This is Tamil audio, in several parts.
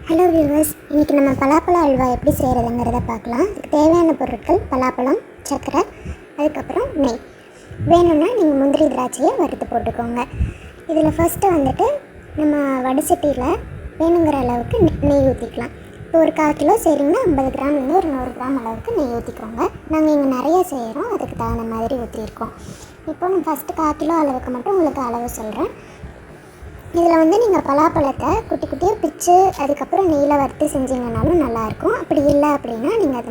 ஹலோ வியூவர்ஸ், இன்றைக்கி நம்ம பலாப்பழ அல்வா எப்படி செய்கிறதுங்கிறத பார்க்கலாம். இதுக்கு தேவையான பொருட்கள் பலாப்பழம், சர்க்கரை, அதுக்கப்புறம் நெய். வேணும்னா நீங்கள் முந்திரி திராட்சையை வறுத்து போட்டுக்கோங்க. இதில் ஃபஸ்ட்டு வந்துட்டு நம்ம வடசட்டியில் வேணுங்கிற அளவுக்கு நெய் ஊற்றிக்கலாம். இப்போ ஒரு 1/4 கிலோ செய்கிறீங்கன்னா 50 கிராம்லேருந்து ஒரு 100 கிராம் அளவுக்கு நெய் ஊற்றிக்கோங்க. நாங்கள் இங்கே நிறைய செய்கிறோம், அதுக்கு தகுந்த மாதிரி ஊற்றிருக்கோம். இப்போ நான் ஃபஸ்ட்டு 1/4 கிலோ அளவுக்கு மட்டும் உங்களுக்கு அளவு சொல்கிறேன். இதில் வந்து நீங்கள் பலாப்பழத்தை குட்டி குட்டியாக பிச்சு அதுக்கப்புறம் நெய்யில் வறுத்து செஞ்சிங்கனாலும் நல்லாயிருக்கும். அப்படி இல்லை அப்படின்னா நீங்கள் அது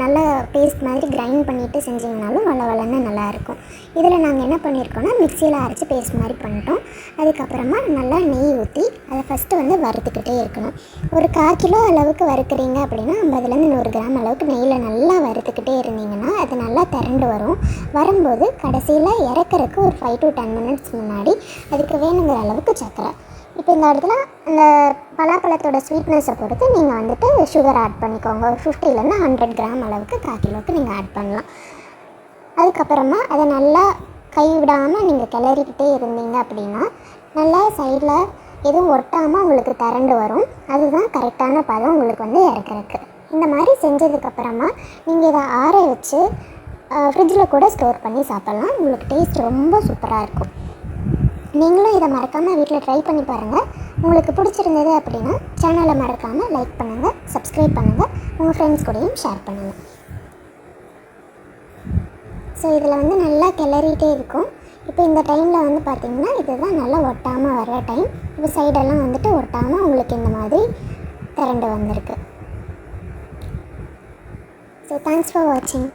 நல்லா பேஸ்ட் மாதிரி கிரைண்ட் பண்ணிவிட்டு செஞ்சிங்கனாலும் வளன்னு நல்லாயிருக்கும். இதில் நாங்கள் என்ன பண்ணியிருக்கோன்னா மிக்சியில் அரைச்சி பேஸ்ட் மாதிரி பண்ணிட்டோம். அதுக்கப்புறமா நல்லா நெய் ஊற்றி அதை ஃபஸ்ட்டு வந்து வறுத்துக்கிட்டே இருக்கணும். ஒரு 1/4 கிலோ அளவுக்கு வறுக்கிறீங்க அப்படின்னா 50லேருந்து 100 கிராம் அளவுக்கு நெய்யில் நல்லா வறுத்துக்கிட்டே இருந்தீங்கன்னா அது நல்லா திரண்டு வரும். வரும்போது கடைசியில் இறக்குறதுக்கு ஒரு 5 to 10 minutes முன்னாடி அதுக்கு வேணுங்கிற அளவுக்கு சர்க்கரை. இப்போ இந்த இடத்துல அந்த பலாப்பழத்தோட ஸ்வீட்னஸை பொறுத்து நீங்கள் வந்துட்டு சுகர் ஆட் பண்ணிக்கோங்க. ஒரு 50லேருந்து 100 கிராம் அளவுக்கு 1/4 கிலோவுக்கு நீங்கள் ஆட் பண்ணலாம். அதுக்கப்புறமா அதை நல்லா கைவிடாமல் நீங்கள் கிளறிக்கிட்டே இருந்தீங்க அப்படின்னா நல்லா சைடில் எதுவும் ஒட்டாமல் உங்களுக்கு திரண்டு வரும். அதுதான் கரெக்டான பதம் உங்களுக்கு வந்து இறக்குறதுக்கு. இந்த மாதிரி செஞ்சதுக்கப்புறமா நீங்கள் இதை ஆற வச்சு ஃப்ரிட்ஜில் கூட ஸ்டோர் பண்ணி சாப்பிட்லாம். உங்களுக்கு டேஸ்ட் ரொம்ப சூப்பராக இருக்கும். நீங்களும் இதை மறக்காமல் வீட்டில் ட்ரை பண்ணி பாருங்கள். உங்களுக்கு பிடிச்சிருந்தது அப்படின்னா சேனலை மறக்காமல் லைக் பண்ணுங்கள், சப்ஸ்கிரைப் பண்ணுங்கள், உங்கள் ஃப்ரெண்ட்ஸ் கூடயும் ஷேர் பண்ணுங்கள். ஸோ இதில் வந்து நல்லா கிளறிட்டே இருக்கும். இப்போ இந்த டைமில் வந்து பார்த்திங்கன்னா இதுதான் நல்லா ஒட்டாமல் வர்ற டைம். இப்போ சைடெல்லாம் வந்துட்டு ஒட்டாமல் உங்களுக்கு இந்த மாதிரி திரண்டு வந்திருக்கு. ஸோ தேங்க்ஸ் ஃபார் வாட்சிங்.